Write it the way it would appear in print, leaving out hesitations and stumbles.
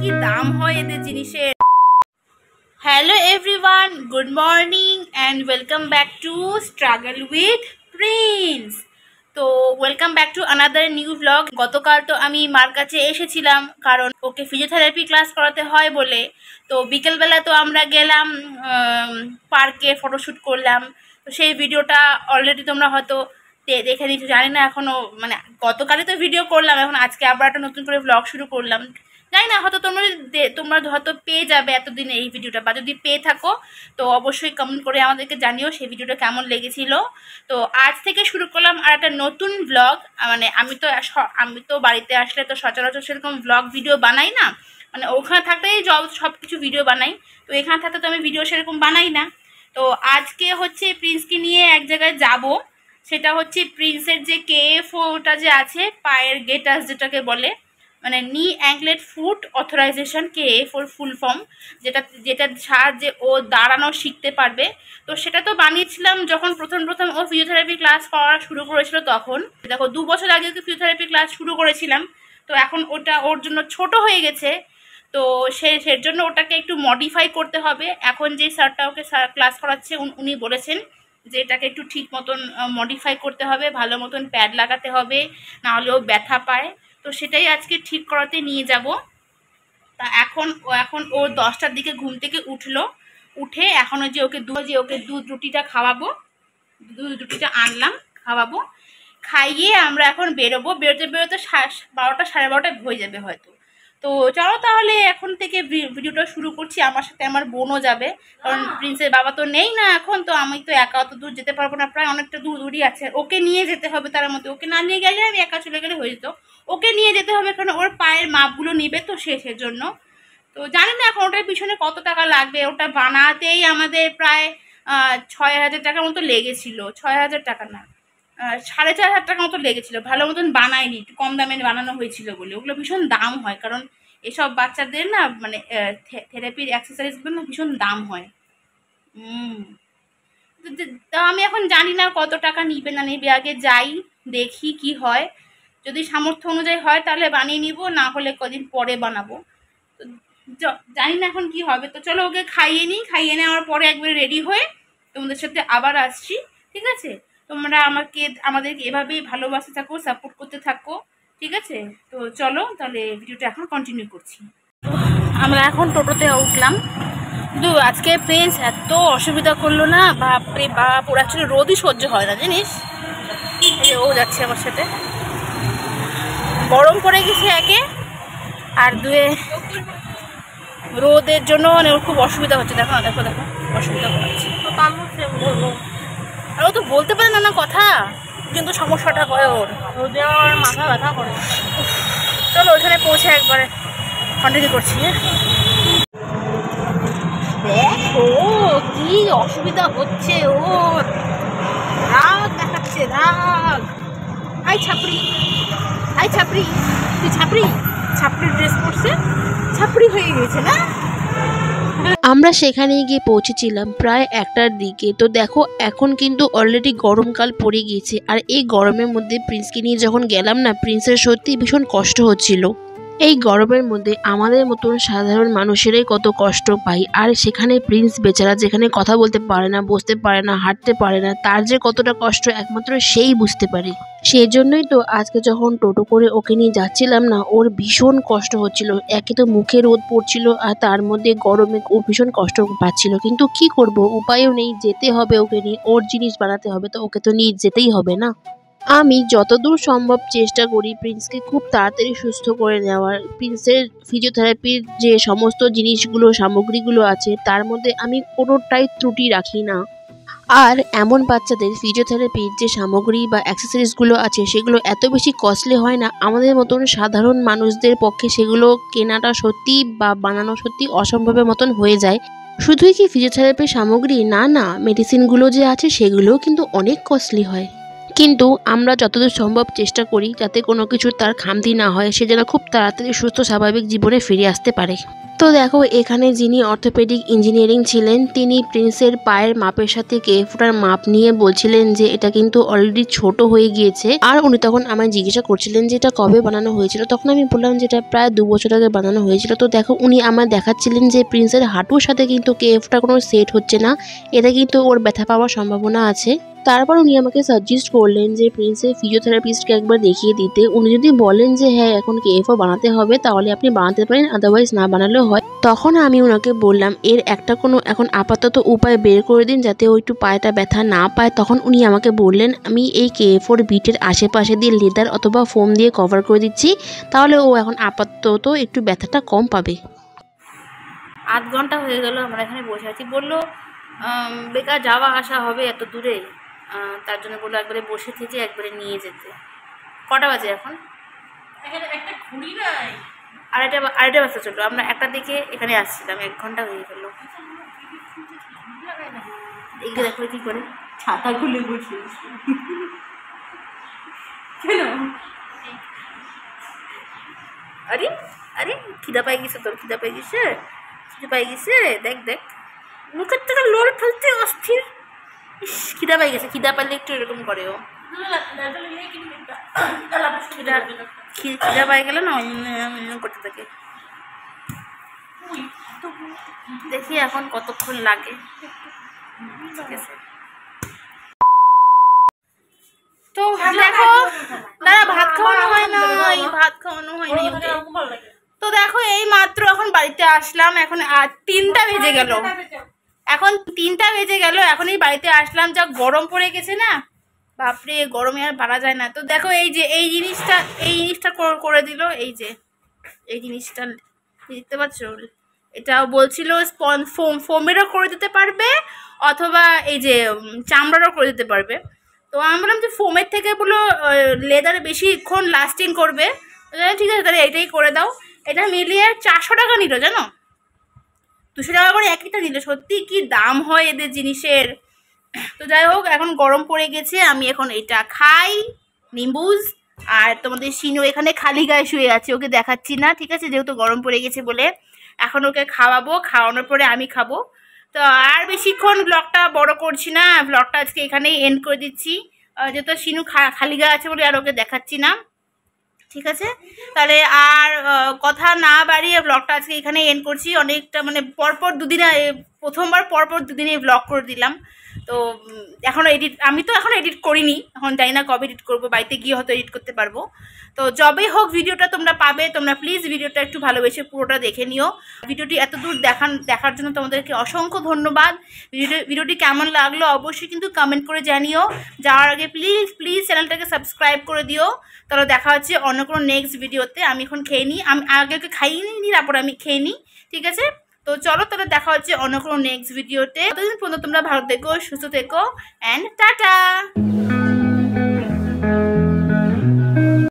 কি দাম হয় এদের জিনিসের। Hello everyone, good morning and welcome back to struggle with Prince. তো welcome back to another new blog. গতকাল তো আমি মার কাছে এসেছিলাম কারণ ওকে ফিজিওথেরাপি ক্লাস করাতে হয় বলে। তো বিকেলবেলা তো আমরা গেলাম পার্কে, ফটোশ্যুট করলাম। তো সেই ভিডিওটা অলরেডি তোমরা হয়তো দেখে নিচ্ছ, জানি না এখনও, মানে গতকালই তো ভিডিও করলাম, এখন আজকে আবার একটা নতুন করে ব্লগ শুরু করলাম। জানি না হয়তো তোমরা হয়তো পেয়ে যাবে এতদিনে এই ভিডিওটা, বা যদি পেয়ে থাকো তো অবশ্যই কমেন্ট করে আমাদেরকে জানিও সেই ভিডিওটা কেমন লেগেছিল। তো আজ থেকে শুরু করলাম আর একটা নতুন ব্লগ। মানে আমি তো বাড়িতে আসলে তো সচরাচর সেরকম ব্লগ ভিডিও বানাই না, মানে ওখানে থাকতেই সব কিছু ভিডিও বানাই। তো এখানে থাকতে তো আমি ভিডিও সেরকম বানাই না। তো আজকে হচ্ছে প্রিন্সকে নিয়ে এক জায়গায় যাব, সেটা হচ্ছে প্রিন্সের যে KF ওটা যে আছে, পায়ের গেটাস যেটাকে বলে, মানে নি অ্যাঙ্কলেট ফুট অথরাইজেশন, KF ওর ফুল ফর্ম, যেটার সাহায্যে ও দাঁড়ানো শিখতে পারবে। তো সেটা তো বানিয়েছিলাম যখন প্রথম ও ফিজিওথেরাপি ক্লাস করা শুরু করেছিল। তখন দেখো 2 বছর আগে ফিজিওথেরাপি ক্লাস শুরু করেছিলাম। তো এখন ওটা ওর জন্য ছোট হয়ে গেছে, তো সের জন্য ওটাকে একটু মডিফাই করতে হবে। এখন যে স্যারটা ওকে ক্লাস করাচ্ছে উনি বলেছেন যে এটাকে একটু ঠিক মতন মডিফাই করতে হবে, ভালো মতন প্যাড লাগাতে হবে, নাহলে ও ব্যথা পায়। তো সেটাই আজকে ঠিক করাতে নিয়ে যাব। তা এখন ও 10টার দিকে ঘুম থেকে উঠে এখন ওকে দুধ রুটিটা খাওয়াবো, দুধ রুটিটা আনলাম খাওয়াবো, খাইয়ে আমরা এখন বেরোতে 12টা 12:30 হয়ে যাবে হয়তো। তো চলো তাহলে এখন থেকে ভিডিওটা শুরু করছি। আমার সাথে আমার বোনও যাবে, কারণ প্রিন্সের বাবা তো নেই না এখন, তো আমি তো একা অত দূর যেতে পারবো না, প্রায় অনেকটা দূরই আছে। ওকে নিয়ে যেতে হবে, তার মধ্যে ওকে না নিয়ে গেলে আমি একা চলে গেলে হয়ে যেত, ওকে নিয়ে যেতে হবে কারণ ওর পায়ের মাপগুলো নেবে তো সেজন্য। তো জানি না এখন ওটার পিছনে কত টাকা লাগবে, ওটা বানাতেই আমাদের প্রায় 6,000 টাকার মতো লেগেছিল। 6,000 টাকা না, 4,500 টাকার মতো লেগেছিল। ভালো মতন বানায়নি, একটু কম দামে বানানো হয়েছিল বলে। ওগুলো ভীষণ দাম হয়, কারণ এসব বাচ্চাদের না মানে থেরাপির অ্যাক্সেসরিজগুলো না ভীষণ দাম হয়। তা আমি এখন জানি না কত টাকা নিবে না নেবে, আগে যাই দেখি কি হয়। যদি সামর্থ্য অনুযায়ী হয় তাহলে বানিয়ে নিব, না হলে কদিন পরে বানাবো। তো জানি না এখন কি হবে। তো চলো ওকে খাইয়ে নিই, খাইয়ে নেওয়ার পরে একবার রেডি হয়ে তোমাদের সাথে আবার আসছি, ঠিক আছে? তোমরা আমাদেরকে এভাবেই ভালোবাসতে থাকো, সাপোর্ট করতে থাকো, ঠিক আছে? তো চলো তাহলে ভিডিওটা এখন কন্টিনিউ করছি। আমরা এখন টোটোতে উঠলাম, কিন্তু আজকে প্রিন্স এত অসুবিধা করলো না, বাপরে বাপ, ওর অ্যাকচুয়ালি রোদই সহ্য হয় না জানিস। ও যাচ্ছে আমার সাথে, গরম পড়ে গেছে একে, আর দুয়ে রোদের জন্য মানে ওর খুব অসুবিধা হচ্ছে। দেখো দেখো দেখো অসুবিধা হচ্ছে, আর ও তো বলতে পারে না কথা, কিন্তু সমস্যাটা হয় ওর রোদে, আমার মাথা ব্যথা করে। চলো ওইখানে পৌঁছে একবারে কন্টিনিউ করছি। দেখো কি অসুবিধা হচ্ছে ওর, রাগ দেখাচ্ছে, রাগ। আই ছাপড়ি, তুই ছাপড়ি ড্রেস পরছে, ছাপড়ি হয়ে গেছে না। আমরা সেখানে গিয়ে পৌঁছেছিলাম প্রায় 1টার দিকে। তো দেখো এখন কিন্তু অলরেডি গরমকাল পড়ে গিয়েছে, আর এই গরমের মধ্যে প্রিন্সকে নিয়ে যখন গেলাম না, প্রিন্সের সত্যি ভীষণ কষ্ট হচ্ছিল। এই গরমের মধ্যে আমাদের মতন সাধারণ মানুষেরাই কত কষ্ট পাই, আর সেখানে প্রিন্স বেচারা যেখানে কথা বলতে পারে না, বসতে পারে না, হাঁটতে পারে না, তার যে কতটা কষ্ট একমাত্র সেই বুঝতে পারে। সেই জন্যই তো আজকে যখন টোটো করে ওকে নিয়ে যাচ্ছিলাম না, ওর ভীষণ কষ্ট হচ্ছিল। একে তো মুখে রোদ পড়ছিল, আর তার মধ্যে গরমে ও ভীষণ কষ্ট পাচ্ছিল। কিন্তু কি করব, উপায়ও নেই, যেতে হবে ওকে নিয়ে, ওর জিনিস বানাতে হবে, তো ওকে তো নিয়ে যেতেই হবে না। আমি যতদূর সম্ভব চেষ্টা করি প্রিন্সকে খুব তাড়াতাড়ি সুস্থ করে নেওয়ার। প্রিন্সের ফিজিওথেরাপির যে সমস্ত জিনিসগুলো, সামগ্রীগুলো আছে, তার মধ্যে আমি কোনোটাই ত্রুটি রাখি না। আর এমন বাচ্চাদের ফিজিওথেরাপির যে সামগ্রী বা অ্যাক্সেসরিজগুলো আছে, সেগুলো এত বেশি কস্টলি হয় না, আমাদের মতন সাধারণ মানুষদের পক্ষে সেগুলো কেনাটা সত্যি বা বানানো সত্যি অসম্ভবের মতন হয়ে যায়। শুধুই কি ফিজিওথেরাপির সামগ্রী, না, মেডিসিনগুলো যে আছে সেগুলোও কিন্তু অনেক কস্টলি হয়। কিন্তু আমরা যতদূর সম্ভব চেষ্টা করি যাতে কোনো কিছু তার খামতি না হয়, সে যেন খুব তাড়াতাড়ি সুস্থ স্বাভাবিক জীবনে ফিরে আসতে পারে। তো দেখো এখানে যিনি অর্থোপেডিক ইঞ্জিনিয়ারিং ছিলেন তিনি প্রিন্সের পায়ের মাপের সাথে কেএফটার মাপ নিয়ে বলছিলেন যে এটা কিন্তু অলরেডি ছোট হয়ে গিয়েছে। আর উনি তখন আমায় জিজ্ঞাসা করছিলেন যে এটা কবে বানানো হয়েছিল। তখন আমি বললাম যে এটা প্রায় 2 বছর আগে বানানো হয়েছিল। তো দেখো উনি আমায় দেখাচ্ছিলেন যে প্রিন্সের হাঁটুর সাথে কিন্তু কেএফটা কোনো সেট হচ্ছে না, এটা কিন্তু ওর ব্যথা পাওয়ার সম্ভাবনা আছে। তারপর উনি আমাকে সাজেস্ট করলেন যে প্রিন্সের ফিজিওথেরাপিস্টকে একবার দেখিয়ে দিতে। উনি যদি বলেন যে হ্যাঁ এখন কেএফও বানাতে হবে তাহলে আপনি বানাতে পারেন, আদারওয়াইজ না বানালেও হয়। তখন আমি ওনাকে বললাম এর একটা কোনো এখন আপাতত উপায় বের করে দিন যাতে ও একটু পায়েটা ব্যথা না পায়। তখন উনি আমাকে বললেন আমি এই কেএফোর বিটের আশেপাশে দিয়ে লেদার অথবা ফোম দিয়ে কভার করে দিচ্ছি, তাহলে ও এখন আপাতত একটু ব্যথাটা কম পাবে। আধ ঘন্টা হয়ে গেল আমরা এখানে বসে আছি। বললো বেকার যাওয়া আসা হবে এত দূরে, তার জন্য বললো একবারে বসে থেকে একবারে নিয়ে যেতে। কটা বাজে এখন? একটা ঘুড়ি নাই, আড়াইটা বাজতে চললো। আমরা একটা দিকে এখানে আসছিলাম, 1 ঘন্টা হয়ে গেল। এগিয়ে দেখো কি করে ছাতা খুলে বসে কেন? আরে আরে খিদা পাই গেছে তোর, খিদা পাই গেছে, খিদা পাই গেছে। দেখ দেখ মুখের থেকে লোল ফেলতে অস্থির। খিদা পাই গেছে, খিদা পাইলে একটু এরকম করে ও। খিদা পাই গেলে না করতে থাকে। দেখি এখন কতক্ষণ লাগে। ঠিক আছে তো দেখো দাদা ভাত খাওয়ানো হয় না, ভাত খাওয়ানো হয় না। তো দেখো এই মাত্র এখন বাড়িতে আসলাম, এখন 3টা বেজে গেল, এখন 3টা বেজে গেল, এখনই বাড়িতে আসলাম। যা গরম পড়ে গেছে না, বাপরে গরমে আর পারা যায় না। তো দেখো এই যে এই জিনিসটা করে দিল, এই যে এই জিনিসটা দেখতে পাচ্ছ, এটাও বলছিল ফোমেরও করে দিতে পারবে অথবা এই যে চামড়ারও করে দিতে পারবে। তো আমি বললাম যে ফোমের থেকে বলো লেদারে বেশিক্ষণ লাস্টিং করবে, ঠিক আছে তাহলে এটাই করে দাও। এটা মিলিয়ে 400 টাকা নিল জানো, 200 টাকা করে একইটা নিল। সত্যি কি দাম হয় এদের জিনিসের। তো যাই হোক এখন গরম পড়ে গেছে, আমি এখন এটা খাই নিম্বুজ। আর তোমাদের শিনু এখানে খালি গায়ে শুয়ে আছে, ওকে দেখাচ্ছি না, ঠিক আছে, যেহেতু গরম পড়ে গেছে বলে। এখন ওকে খাওয়াবো, খাওয়ানোর পরে আমি খাবো। তো আর বেশিক্ষণ ব্লগটা বড় করছি না, ব্লগটা আজকে এখানেই এন্ড করে দিচ্ছি। যেহেতু শিনু খালি গায়ে আছে বলে আর ওকে দেখাচ্ছি না, ঠিক আছে। তাহলে আর কথা না বাড়িয়ে ব্লগটা আজকে এখানে এন্ড করছি। অনেকটা মানে পরপর দুদিনে, প্রথমবার পরপর দুদিনে ব্লগ করে দিলাম। তো এখনও আমি তো এখনও এডিট করিনি, এখন জানি না কবে এডিট করবো, বাড়িতে গিয়ে হয়তো এডিট করতে পারবো। তো যবেই হোক ভিডিওটা তোমরা পাবে, তোমরা প্লিজ ভিডিওটা একটু ভালোবেসে পুরোটা দেখে নিও। ভিডিওটি এত দূর দেখার জন্য তোমাদেরকে অসংখ্য ধন্যবাদ। ভিডিওটি কেমন লাগলো অবশ্যই কিন্তু কমেন্ট করে জানিও। যাওয়ার আগে প্লিজ চ্যানেলটাকে সাবস্ক্রাইব করে দিও। তাহলে দেখা হচ্ছে অন্য কোনো নেক্সট ভিডিওতে। আমি এখন খেয়ে নিই, আমি আগে ওকে খাইয়ে নিই, তারপর আমি খেয়ে নিই, ঠিক আছে। তো চলো তাহলে দেখা হচ্ছে অন্য কোনো নেক্সট ভিডিওতে। ততদিন পর্যন্ত তোমরা ভালো থেকো, সুস্থ থেকো, অ্যান্ড টাটা।